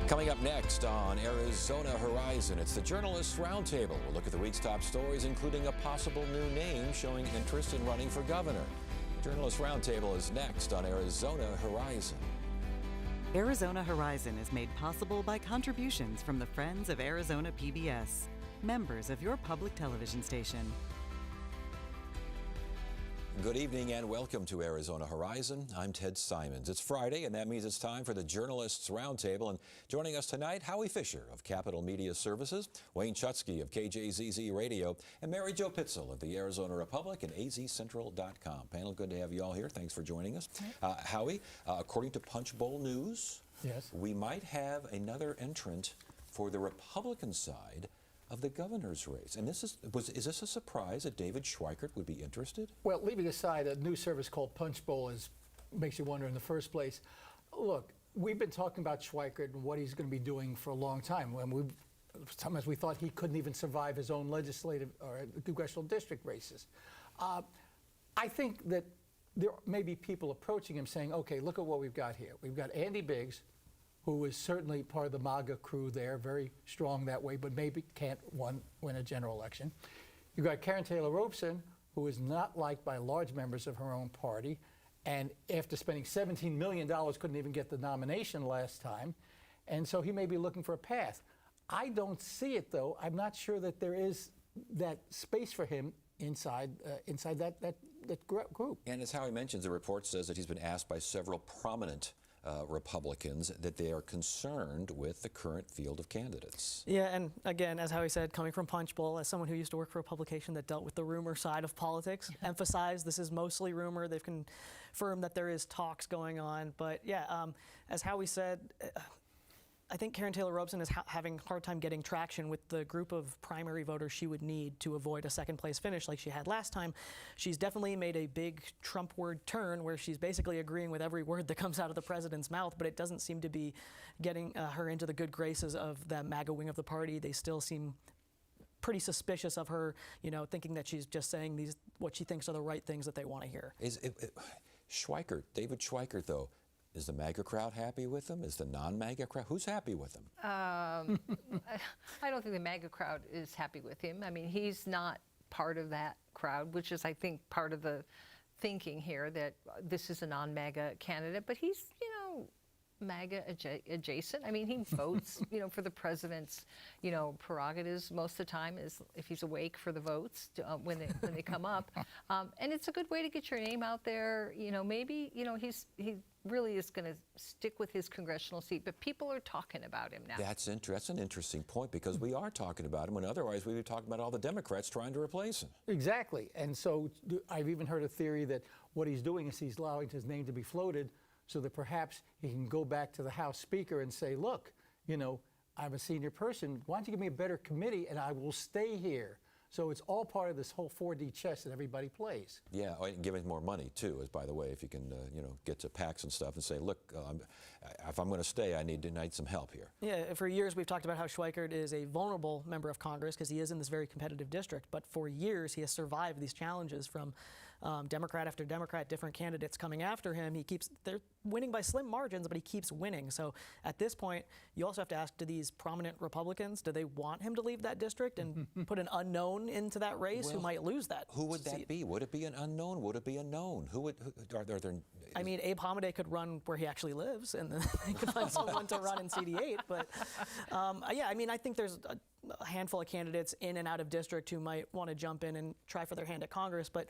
Coming up next on Arizona Horizon, it's the Journalists Roundtable. We'll look at the week's top stories, including a possible new name showing interest in running for governor. The Journalists Roundtable is next on Arizona Horizon. Arizona Horizon is made possible by contributions from the Friends of Arizona PBS, members of your public television station. Good evening and welcome to Arizona Horizon. I'm Ted Simons. It's Friday, and that means it's time for the Journalists Roundtable. And joining us tonight, Howie Fisher of Capital Media Services, Wayne Chutsky of KJZZ Radio, and Mary Jo Pitzel of the Arizona Republic and azcentral.com. Panel, good to have you all here. Thanks for joining us. Howie, according to Punch Bowl News, yes, we might have another entrant for the Republican side of the governor's race. And is this a surprise that David Schweikert would be interested? Well, leaving aside a news service called Punch Bowl makes you wonder in the first place. Look, we've been talking about Schweikert and what he's going to be doing for a long time. Sometimes we thought he couldn't even survive his own legislative or congressional district races. I think that there may be people approaching him saying, okay, look at what we've got here. We've got Andy Biggs, who is certainly part of the MAGA crew there, very strong that way, but maybe can't win a general election. You've got Karen Taylor Robson, who is not liked by large members of her own party, and after spending $17 million, couldn't even get the nomination last time, and so he may be looking for a path. I don't see it, though. I'm not sure that there is that space for him inside that group. And as Howie mentions, the report says that he's been asked by several prominent Republicans that they are concerned with the current field of candidates. Yeah, and again, as Howie said, coming from Punch Bowl, as someone who used to work for a publication that dealt with the rumor side of politics, emphasized this is mostly rumor. They've confirmed that there is talks going on. But yeah, as Howie said, I think Karen Taylor Robson is having a hard time getting traction with the group of primary voters she would need to avoid a second place finish like she had last time. She's definitely made a big Trump word turn where she's basically agreeing with every word that comes out of the president's mouth, but it doesn't seem to be getting her into the good graces of the MAGA wing of the party. They still seem pretty suspicious of her, thinking that she's just saying what she thinks are the right things that they want to hear. David Schweikert, though, is the MAGA crowd happy with him? Is the non-MAGA crowd? Who's happy with him? I don't think the MAGA crowd is happy with him. I mean, he's not part of that crowd, which is, I think, part of the thinking here that this is a non-MAGA candidate. But he's, MAGA adjacent. I mean, he votes, for the president's, prerogatives most of the time is if he's awake for the votes when they come up. And it's a good way to get your name out there. Maybe, he really is going to stick with his congressional seat, but people are talking about him now. That's an interesting point, because we are talking about him, when otherwise we would talk about all the Democrats trying to replace him. Exactly. And so I've even heard a theory that what he's doing is he's allowing his name to be floated so that perhaps he can go back to the House Speaker and say, look, I'm a senior person. Why don't you give me a better committee and I will stay here? So it's all part of this whole 4D chess that everybody plays. Yeah, and give him more money, too, as by the way, if you can, get to PACs and stuff and say, look, if I'm going to stay, I need some help here. Yeah, for years we've talked about how Schweikert is a vulnerable member of Congress because he is in this very competitive district. But for years he has survived these challenges from Democrat after Democrat, different candidates coming after him. They're winning by slim margins, but he keeps winning. So at this point, you also have to ask, do these prominent Republicans, do they want him to leave that district and put an unknown into that race who might lose that Who would that seat? be? Would it be an unknown? Would it be a known? Are there? I mean, Abe Hamadeh could run where he actually lives, and then they could find someone to run in CD8. But yeah, I mean, I think there's a handful of candidates in and out of district who might want to jump in and try for their hand at Congress. But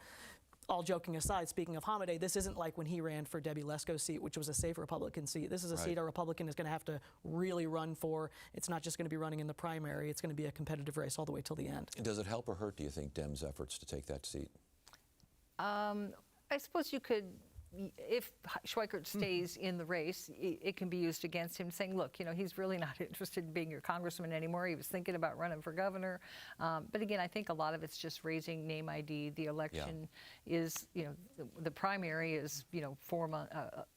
all joking aside, speaking of Hamadeh, this isn't like when he ran for Debbie Lesko's seat, which was a safe Republican seat. This is a seat a Republican is going to have to really run for. It's not just going to be running in the primary. It's going to be a competitive race all the way till the end. And does it help or hurt, do you think, Dems' efforts to take that seat? I suppose you could, if Schweikert stays in the race, it can be used against him, saying, look, he's really not interested in being your congressman anymore. He was thinking about running for governor. But again, I think a lot of it's just raising name ID. The election is, the primary is,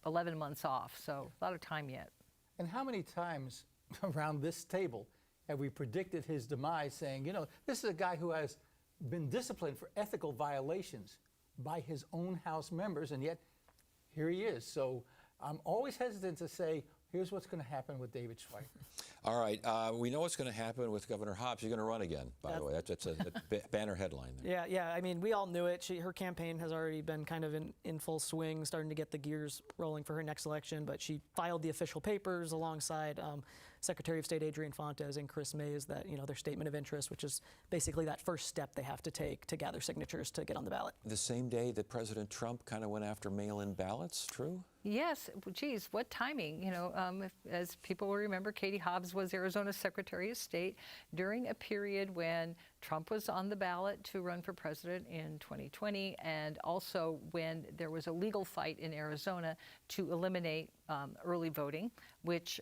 11 months off. So a lot of time yet. And how many times around this table have we predicted his demise, saying, this is a guy who has been disciplined for ethical violations by his own House members, and yet here he is. So I'm always hesitant to say Here's what's going to happen with David Schweiker. All right, we know what's going to happen with Governor Hobbs. She's going to run again, by the way. That's a banner headline there. Yeah. I mean, we all knew it. Her campaign has already been kind of in full swing, starting to get the gears rolling for her next election. But she filed the official papers alongside Secretary of State Adrian Fontes and Chris Mays, that their statement of interest, which is basically that first step they have to take to gather signatures to get on the ballot. The same day that President Trump kind of went after mail-in ballots, true? Yes, geez, what timing? As people will remember, Katie Hobbs was Arizona's Secretary of State during a period when Trump was on the ballot to run for president in 2020, and also when there was a legal fight in Arizona to eliminate early voting, which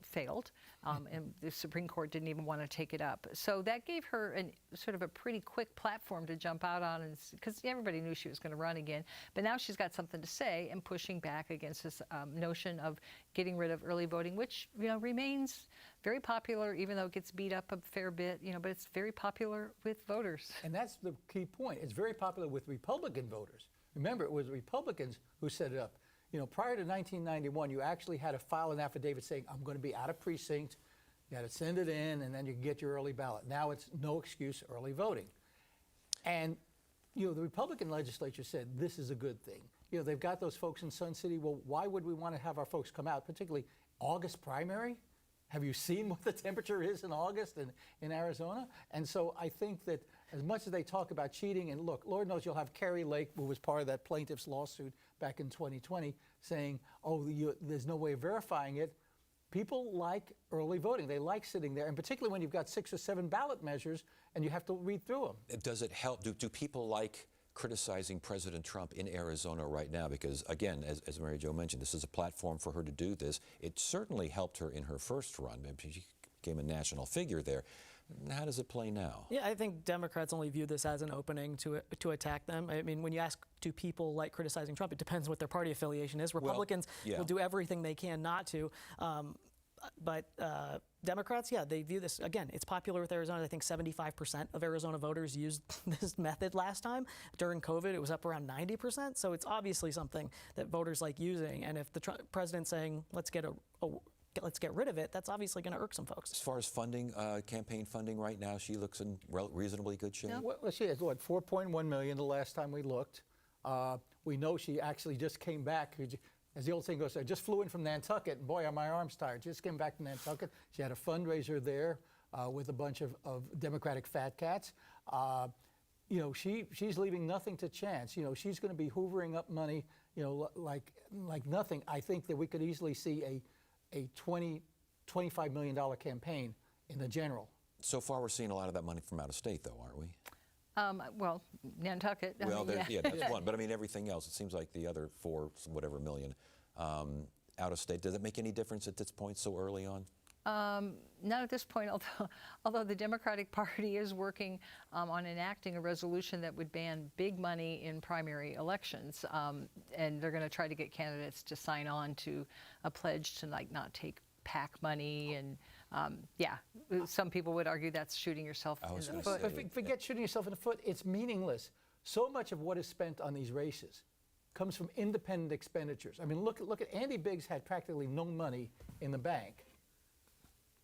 failed, and the Supreme Court didn't even want to take it up. So that gave her sort of a pretty quick platform to jump out on, because everybody knew she was going to run again. But now she's got something to say and pushing back against this notion of getting rid of early voting, which remains very popular, even though it gets beat up a fair bit. But it's very popular with voters. And that's the key point. It's very popular with Republican voters. Remember, it was Republicans who set it up. Prior to 1991, you actually had to file an affidavit saying, I'm going to be out of precinct. You had to send it in, and then you get your early ballot. Now it's no excuse early voting. And, the Republican legislature said this is a good thing. They've got those folks in Sun City. Well, why would we want to have our folks come out, particularly August primary? Have you seen what the temperature is in August in Arizona? And so I think that as much as they talk about cheating, and look, Lord knows you'll have Carrie Lake, who was part of that plaintiff's lawsuit back in 2020, saying, there's no way of verifying it. People like early voting. They like sitting there, and particularly when you've got 6 or 7 ballot measures and you have to read through them. Does it help? Do people like criticizing President Trump in Arizona right now? Because, again, as Mary Jo mentioned, this is a platform for her to do this. It certainly helped her in her first run. She became a national figure there. How does it play now? Yeah, I think Democrats only view this as an opening to attack them. I mean, when you ask, do people like criticizing Trump, it depends what their party affiliation is. Republicans will do everything they can not to. But Democrats, they view this, again, it's popular with Arizona. I think 75% of Arizona voters used this method last time. During COVID, it was up around 90%. So it's obviously something that voters like using. And if the president's saying, let's get rid of it, that's obviously going to irk some folks. As far as funding, campaign funding right now, she looks in reasonably good shape. Well, she has, $4.1 million the last time we looked. We know she actually just came back. As the old saying goes, I just flew in from Nantucket, and boy, are my arms tired. Just came back from Nantucket. She had a fundraiser there with a bunch of Democratic fat cats. She's leaving nothing to chance. She's going to be hoovering up money, like nothing. I think that we could easily see a $25 million campaign in the general. So far, we're seeing a lot of that money from out of state, though, aren't we? Well, Nantucket. That's one. But I mean, everything else, it seems like the other $4 million out of state. Does it make any difference at this point so early on? Not at this point, although the Democratic Party is working on enacting a resolution that would ban big money in primary elections, and they're going to try to get candidates to sign on to a pledge to not take PAC money, and some people would argue that's shooting yourself in the foot. But forget shooting yourself in the foot. It's meaningless. So much of what is spent on these races comes from independent expenditures. I mean, look at Andy Biggs had practically no money in the bank.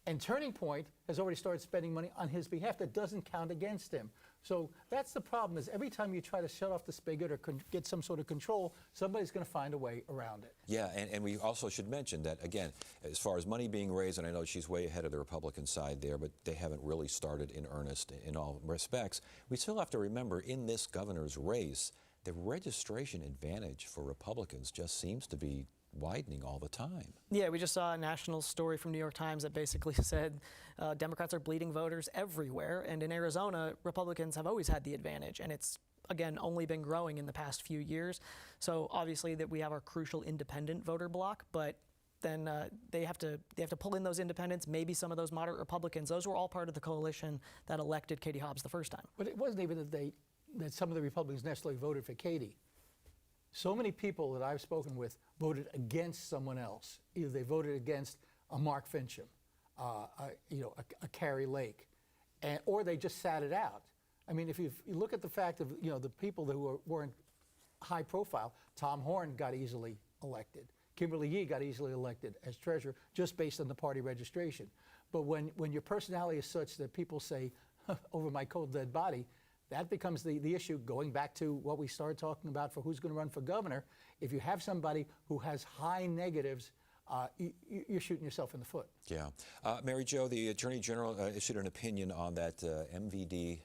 And Turning Point has already started spending money on his behalf that doesn't count against him. So that's the problem, is every time you try to shut off the spigot or get some sort of control, somebody's going to find a way around it. Yeah, and we also should mention that, again, as far as money being raised, and I know she's way ahead of the Republican side there, but they haven't really started in earnest in all respects. We still have to remember, in this governor's race, the registration advantage for Republicans just seems to be widening all the time. Yeah, we just saw a national story from New York Times that basically said Democrats are bleeding voters everywhere, and in Arizona, Republicans have always had the advantage, and it's, again, only been growing in the past few years. So obviously that we have our crucial independent voter bloc, but then they have to pull in those independents, maybe some of those moderate Republicans. Those were all part of the coalition that elected Katie Hobbs the first time. But it wasn't even that some of the Republicans necessarily voted for Katie. So many people that I've spoken with voted against someone else. Either they voted against a Mark Fincham, a Carrie Lake, or they just sat it out. I mean, if you look at the fact of the people who weren't high profile, Tom Horn got easily elected. Kimberly Yee got easily elected as treasurer just based on the party registration. But when your personality is such that people say, over my cold dead body, that becomes the issue, going back to what we started talking about for who's going to run for governor. If you have somebody who has high negatives, you're shooting yourself in the foot. Yeah. Mary Jo, the Attorney General issued an opinion on that MVD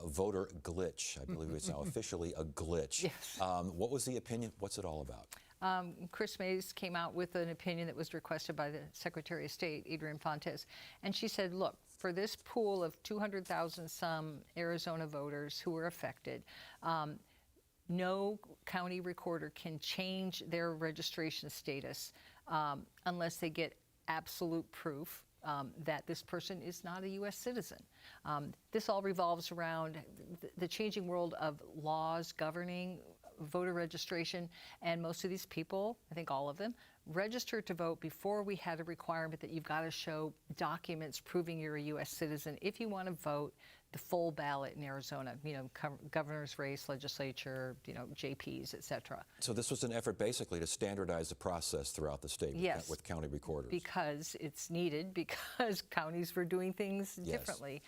voter glitch. I believe it's now officially a glitch. Yes. What was the opinion? What's it all about? Chris Mays came out with an opinion that was requested by the Secretary of State, Adrian Fontes, and she said, look, for this pool of 200,000 some Arizona voters who were affected, no county recorder can change their registration status unless they get absolute proof that this person is not a U.S. citizen. This all revolves around the changing world of laws governing voter registration, and most of these people, I think all of them, registered to vote before we had a requirement that you've got to show documents proving you're a U.S. citizen if you want to vote the full ballot in Arizona, you know, governor's race, legislature, you know, JPs, et cetera. So this was an effort basically to standardize the process throughout the state Yes, with county recorders. because it's needed, because counties were doing things differently.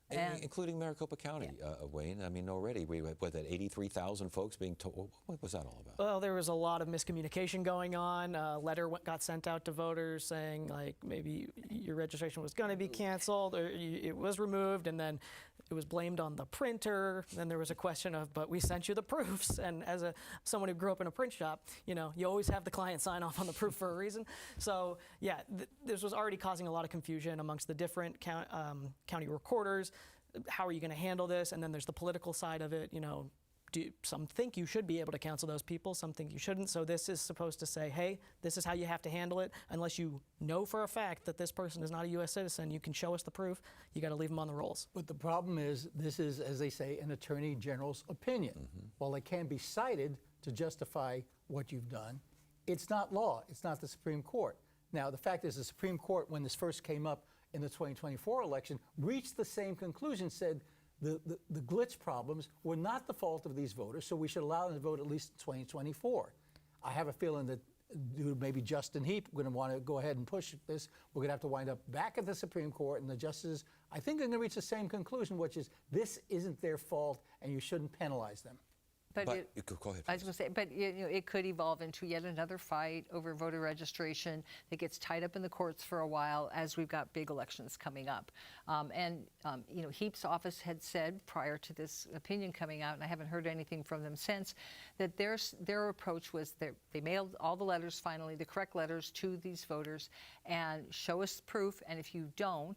And including Maricopa County, Wayne. I mean, already we had, what, that 83,000 folks being told. What was that all about? Well, there was a lot of miscommunication going on. A letter got sent out to voters saying, like, maybe your registration was going to be canceled, or it was removed, and then it was blamed on the printer. Then there was a question of, but we sent you the proofs. And as someone who grew up in a print shop, you know, you always have the client sign off on the proof for a reason. So, yeah, this was already causing a lot of confusion amongst the different county recorders. How are you going to handle this? And then there's the political side of it. You know, some think you should be able to cancel those people, some think you shouldn't. So this is supposed to say, hey, this is how you have to handle it. Unless you know for a fact that this person is not a U.S. citizen, you can show us the proof. You got to leave them on the rolls. But the problem is, this is, as they say, an attorney general's opinion. While it can be cited to justify what you've done, it's not law. It's not the Supreme Court. Now, the fact is, the Supreme Court, when this first came up in the 2024 election, reached the same conclusion, said the glitch problems were not the fault of these voters, so we should allow them to vote at least in 2024. I have a feeling that maybe Justin Heap going to want to go ahead and push this. We're going to have to wind up back at the Supreme Court, and the justices, I think, are going to reach the same conclusion, which is this isn't their fault, and you shouldn't penalize them. But go ahead. I was going to say, but you know, it could evolve into yet another fight over voter registration that gets tied up in the courts for a while as we've got big elections coming up. You know, Heap's office had said prior to this opinion coming out, and I haven't heard anything from them since, that their approach was they mailed all the letters finally, the correct letters to these voters, and show us proof. And if you don't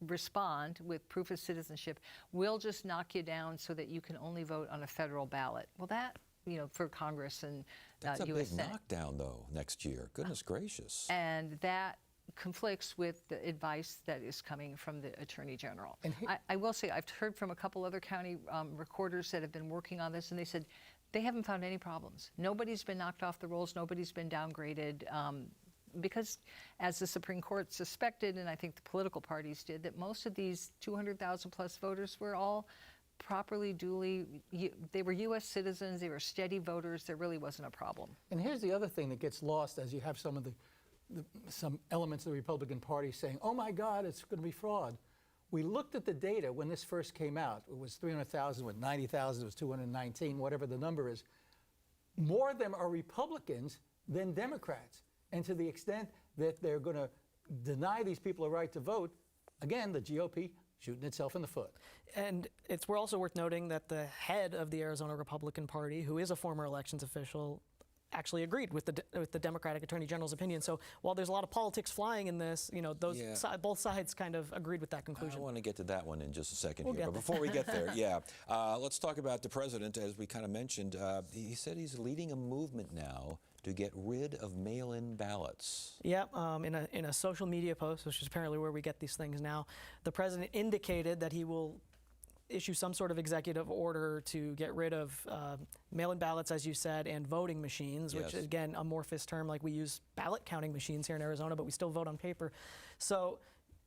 respond with proof of citizenship, we'll just knock you down so that you can only vote on a federal ballot. Well, that, you know, for Congress and That's a U.S. big Senate. knockdown, though, next year. Goodness gracious. And that conflicts with the advice that is coming from the Attorney General. And I will say, I've heard from a couple other county recorders that have been working on this, and they said they haven't found any problems. Nobody's been knocked off the rolls. Nobody's been downgraded. Because as the Supreme Court suspected, and I think the political parties did, that most of these 200,000 plus voters were all properly, duly, they were U.S. citizens, they were steady voters, there really wasn't a problem. And here's the other thing that gets lost as you have some of some elements of the Republican Party saying, oh my God, it's going to be fraud. We looked at the data when this first came out. It was 300,000, with 90,000, it was 219, whatever the number is. More of them are Republicans than Democrats. And to the extent that they're going to deny these people a right to vote, again, the GOP shooting itself in the foot. And we're also worth noting that the head of the Arizona Republican Party, who is a former elections official, actually agreed with the Democratic Attorney General's opinion. So while there's a lot of politics flying in this, you know, both sides kind of agreed with that conclusion. I want to get to that one in just a second We'll here. get But before we get there, let's talk about the president. As we kind of mentioned, he said he's leading a movement now to get rid of mail-in ballots. Yep, in a social media post, which is apparently where we get these things now, the president indicated that he will issue some sort of executive order to get rid of mail-in ballots, as you said, and voting machines, which is, again, amorphous term, like we use ballot counting machines here in Arizona, but we still vote on paper. So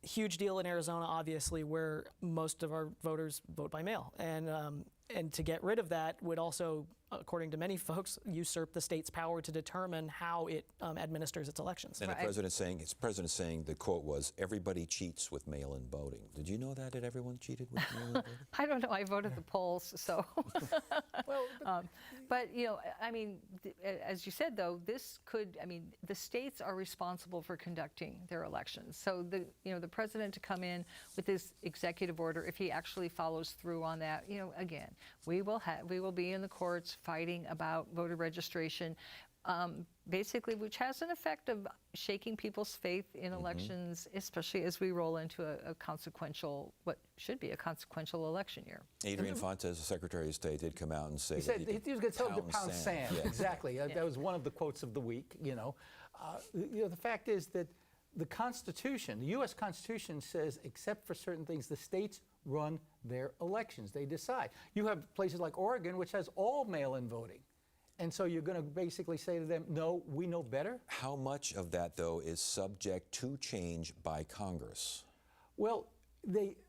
huge deal in Arizona, obviously, where most of our voters vote by mail. And to get rid of that would also according to many folks, usurp the state's power to determine how it administers its elections. And the president's saying the quote was, "Everybody cheats with mail-in voting." Did you know that everyone cheated with mail-in voting? I don't know. I voted the polls, so. But I mean, as you said, though, this could. I mean, the states are responsible for conducting their elections. So the president to come in with this executive order, if he actually follows through on that, again, we will be in the courts fighting about voter registration. Basically, which has an effect of shaking people's faith in elections, especially as we roll into what should be a consequential election year. Adrian Fontes, the Secretary of State, did come out and say He said he was going to tell them to pound sand. Yeah. Exactly. That was one of the quotes of the week. The fact is that the Constitution, the U.S. Constitution says, except for certain things, the states run their elections. They decide. You have places like Oregon, which has all mail-in voting. And so you're going to basically say to them, no, we know better? How much of that, though, is subject to change by Congress? Well,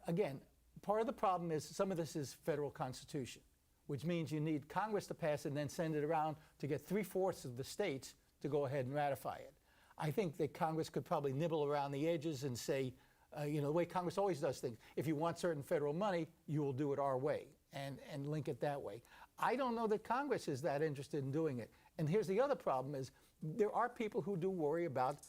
again, part of the problem is some of this is federal constitution, which means you need Congress to pass it and then send it around to get 3/4 of the states to go ahead and ratify it. I think that Congress could probably nibble around the edges and say, the way Congress always does things, if you want certain federal money, you will do it our way and link it that way. I don't know that Congress is that interested in doing it. And here's the other problem is there are people who do worry about,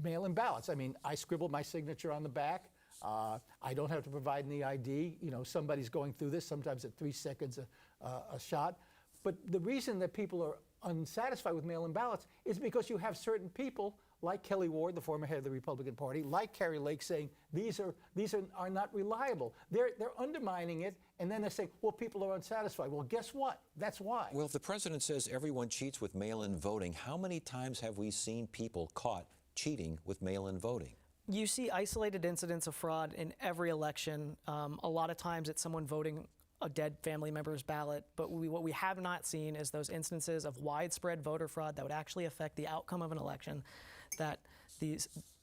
mail-in ballots. I mean, I scribbled my signature on the back. I don't have to provide any ID. Somebody's going through this, sometimes at 3 seconds a shot. But the reason that people are unsatisfied with mail-in ballots is because you have certain people like Kelly Ward, the former head of the Republican Party, like Kari Lake, saying these are not reliable. They're undermining it, and then they say, well, people are unsatisfied. Well, guess what? That's why. Well, if the president says everyone cheats with mail-in voting, how many times have we seen people caught cheating with mail-in voting? You see isolated incidents of fraud in every election. A lot of times it's someone voting a dead family member's ballot, but what we have not seen is those instances of widespread voter fraud that would actually affect the outcome of an election that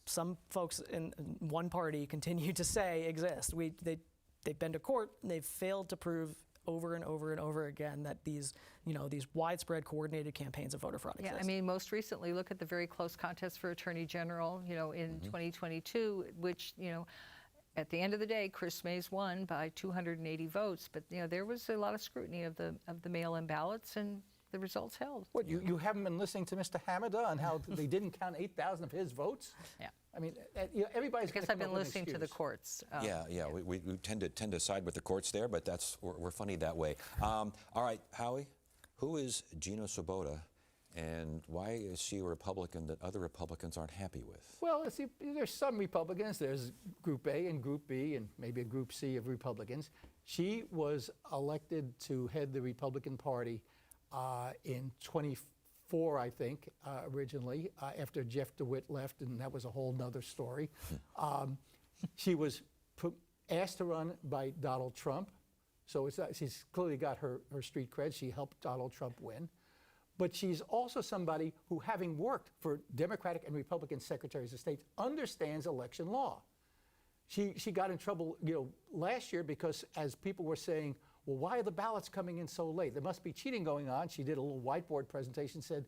some folks in one party continue to say exist. They've been to court and they've failed to prove over and over and over again that these widespread coordinated campaigns of voter fraud exist. Yeah, I mean, most recently, look at the very close contest for Attorney General, in 2022, which, at the end of the day, Chris Mays won by 280 votes, but there was a lot of scrutiny of the mail-in ballots, and the results held. What, you haven't been listening to Mr. Hamada on how they didn't count 8,000 of his votes? Yeah. I mean, everybody's. I guess I've been listening to the courts. We tend to side with the courts there, but we're funny that way. All right, Howie, who is Gina Swoboda? And why is she a Republican that other Republicans aren't happy with? Well, see, there's some Republicans. There's Group A and Group B and maybe a Group C of Republicans. She was elected to head the Republican Party in 24, I think, originally, after Jeff DeWitt left, and that was a whole nother story. She was asked to run by Donald Trump, so she's clearly got her street cred. She helped Donald Trump win. But she's also somebody who, having worked for Democratic and Republican secretaries of state, understands election law. She got in trouble, last year because as people were saying, well, why are the ballots coming in so late? There must be cheating going on. She did a little whiteboard presentation, said,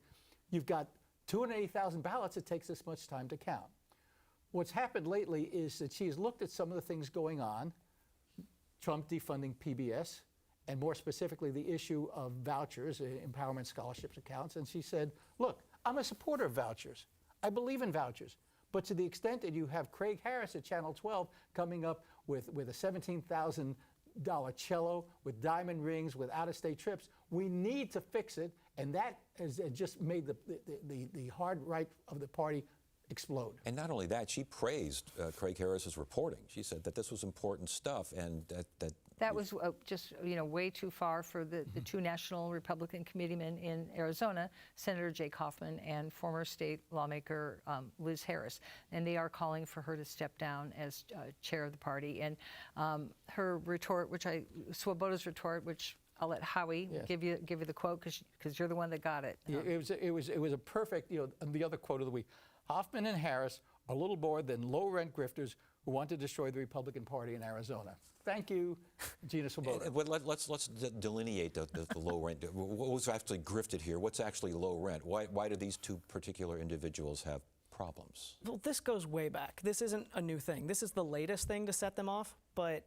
you've got 280,000 ballots, it takes this much time to count. What's happened lately is that she's looked at some of the things going on, Trump defunding PBS, and more specifically the issue of vouchers, empowerment scholarships accounts, and she said, look, I'm a supporter of vouchers. I believe in vouchers. But to the extent that you have Craig Harris at Channel 12 coming up with a $17,000 cello, with diamond rings, with out-of-state trips, we need to fix it, and that has just made the hard right of the party explode. And not only that, she praised Craig Harris's reporting. She said that this was important stuff, and that was just way too far for the two national Republican committeemen in Arizona, Senator Jake Hoffman and former state lawmaker Liz Harris, and they are calling for her to step down as chair of the party. And her retort, Swoboda's retort, which I'll let Howie give you the quote because you're the one that got it. It was a perfect, the other quote of the week. Hoffman and Harris are little more than low-rent grifters who want to destroy the Republican Party in Arizona. Thank you, Gina Swoboda. But let's delineate the low rent. What was actually grifted here? What's actually low rent? Why do these two particular individuals have problems? Well, this goes way back. This isn't a new thing. This is the latest thing to set them off. But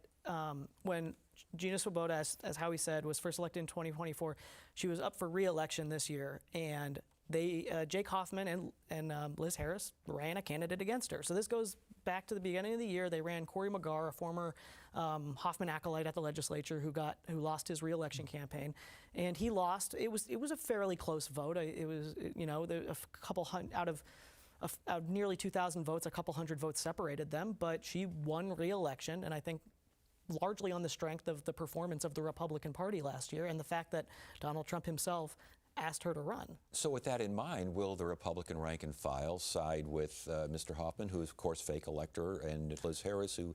when Gina Swoboda, as Howie said, was first elected in 2024, she was up for re-election this year, and Jake Hoffman and Liz Harris ran a candidate against her. So this goes back to the beginning of the year. They ran Cory McGarr, a former Hoffman acolyte at the legislature, who lost his re-election campaign, and he lost. It was a fairly close vote. It was a couple hundred out of nearly 2,000 votes, a couple hundred votes separated them, but she won re-election, and I think largely on the strength of the performance of the Republican Party last year and the fact that Donald Trump himself asked her to run. So with that in mind, will the Republican rank and file side with Mr. Hoffman, who is, of course, fake elector, and Liz Harris, who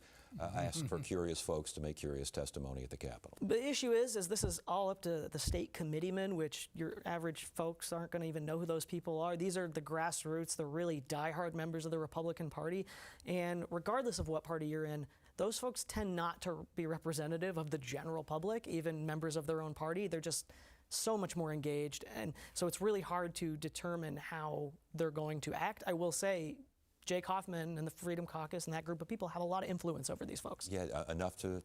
asked for curious folks to make curious testimony at the Capitol? The issue is this is all up to the state committeemen, which your average folks aren't going to even know who those people are. These are the grassroots, the really diehard members of the Republican Party. And regardless of what party you're in, those folks tend not to be representative of the general public, even members of their own party. They're just so much more engaged, and so it's really hard to determine how they're going to act. I will say Jake Hoffman and the Freedom Caucus and that group of people have a lot of influence over these folks. Yeah, enough to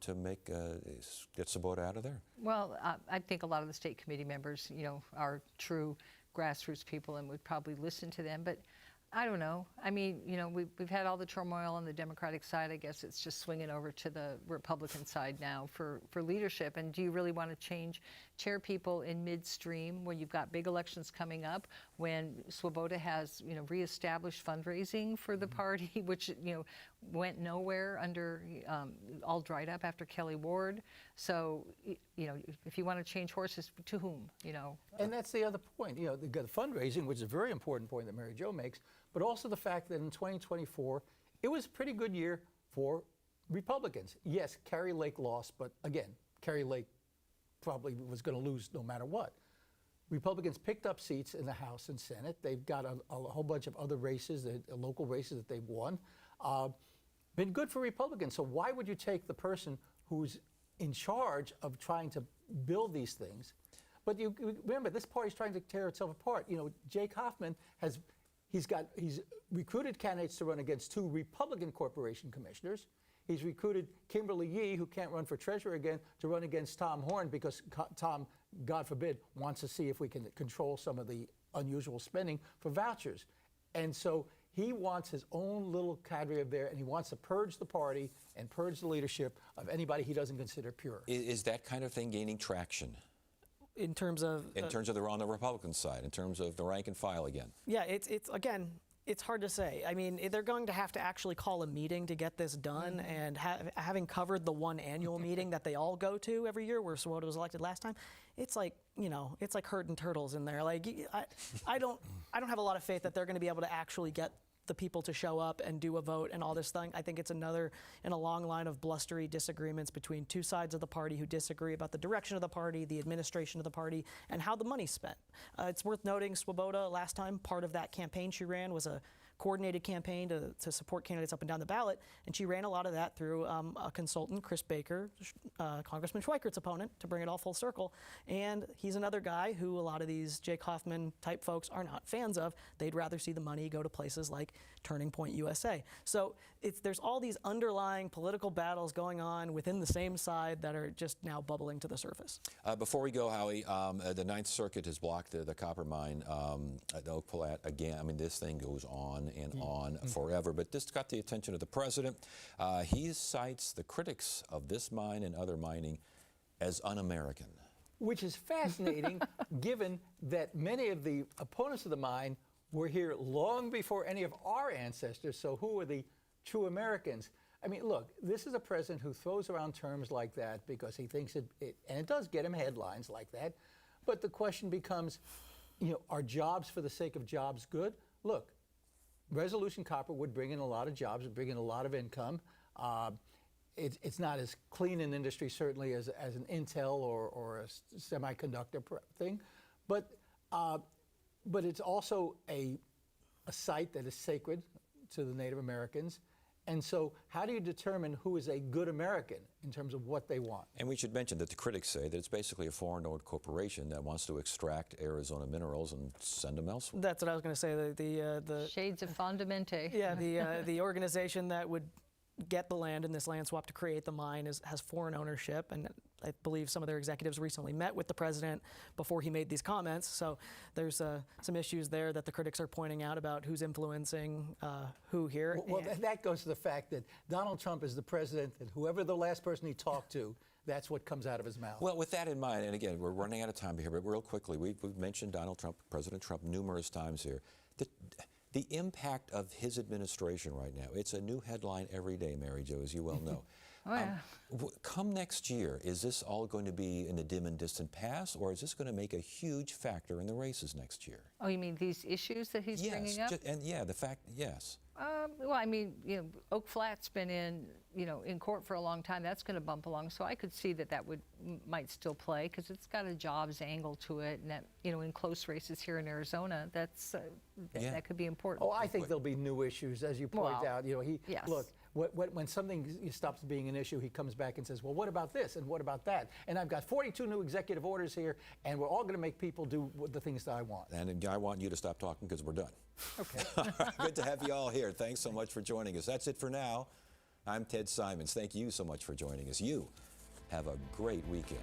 get Swoboda out of there? Well, I think a lot of the state committee members, are true grassroots people and would probably listen to them, but I don't know. I mean, we've had all the turmoil on the Democratic side. I guess it's just swinging over to the Republican side now for leadership. And do you really want to chair people in midstream when you've got big elections coming up, when Swoboda has, reestablished fundraising for the party, which, went nowhere all dried up after Kelly Ward. So, if you want to change horses, to whom, And that's the other point. The fundraising, which is a very important point that Mary Jo makes, but also the fact that in 2024, it was a pretty good year for Republicans. Yes, Kari Lake lost, but again, Kari Lake probably was going to lose no matter what. Republicans picked up seats in the House and Senate. They've got a whole bunch of other races, local races that they've won. Been good for Republicans. So why would you take the person who's in charge of trying to build these things? But you remember, this party's trying to tear itself apart. Jake Hoffman he's recruited candidates to run against 2 Republican corporation commissioners. He's recruited Kimberly Yee, who can't run for treasurer again, to run against Tom Horn because Tom, God forbid, wants to see if we can control some of the unusual spending for vouchers. And so he wants his own little cadre up there, and he wants to purge the party and purge the leadership of anybody he doesn't consider pure. Is that kind of thing gaining traction? In terms of On the Republican side, in terms of the rank and file again? Yeah, it's hard to say. I mean, they're going to have to actually call a meeting to get this done, and having covered the one annual meeting that they all go to every year, where Swoboda was elected last time, it's like herding turtles in there. Like I don't have a lot of faith that they're going to be able to actually get the people to show up and do a vote and all this thing. I think it's another in a long line of blustery disagreements between two sides of the party who disagree about the direction of the party, the administration of the party, and how the money's spent. It's worth noting Swoboda last time, part of that campaign she ran was a coordinated campaign to support candidates up and down the ballot, and she ran a lot of that through a consultant, Chris Baker, Congressman Schweikert's opponent, to bring it all full circle. And he's another guy who a lot of these Jake Hoffman type folks are not fans of. They'd rather see the money go to places like Turning Point USA. So there's all these underlying political battles going on within the same side that are just now bubbling to the surface. Before we go, Howie, the Ninth Circuit has blocked the copper mine at Oak Plat again. I mean, this thing goes on and on forever, but this got the attention of the president. He cites the critics of this mine and other mining as un-American. Which is fascinating, given that many of the opponents of the mine were here long before any of our ancestors, so who are the true Americans? I mean, look, this is a president who throws around terms like that because he thinks and it does get him headlines like that, but the question becomes, are jobs for the sake of jobs good? Look, Resolution Copper would bring in a lot of jobs, would bring in a lot of income. It's not as clean an industry, certainly, as an Intel or a semiconductor thing, but it's also a site that is sacred to the Native Americans, And so how do you determine who is a good American in terms of what they want? And we should mention that the critics say that it's basically a foreign-owned corporation that wants to extract Arizona minerals and send them elsewhere. That's what I was going to say. The Shades of Fondamente. yeah, the organization that would get the land in this land swap to create the mine has foreign ownership, and I believe some of their executives recently met with the president before he made these comments. So there's some issues there that the critics are pointing out about who's influencing who here. Well, that goes to the fact that Donald Trump is the president, and whoever the last person he talked to, that's what comes out of his mouth. Well, with that in mind, and again, we're running out of time here, but real quickly, we've mentioned Donald Trump, President Trump, numerous times here. The impact of his administration right now, it's a new headline every day, Mary Jo, as you well know. Oh, yeah. Come next year, is this all going to be in the dim and distant past, or is this going to make a huge factor in the races next year? Oh, you mean these issues that he's bringing up? And the fact, yes. Well, I mean, Oak Flat's been in court for a long time. That's going to bump along. So I could see that might still play because it's got a jobs angle to it, and that in close races here in Arizona, that could be important. Oh, I think there'll be new issues, as you point Well, out. yes. Look, when something stops being an issue, he comes back and says, well, what about this and what about that? And I've got 42 new executive orders here, and we're all going to make people do the things that I want. And I want you to stop talking because we're done. Okay. All right, good to have you all here. Thanks so much for joining us. That's it for now. I'm Ted Simons. Thank you so much for joining us. You have a great weekend.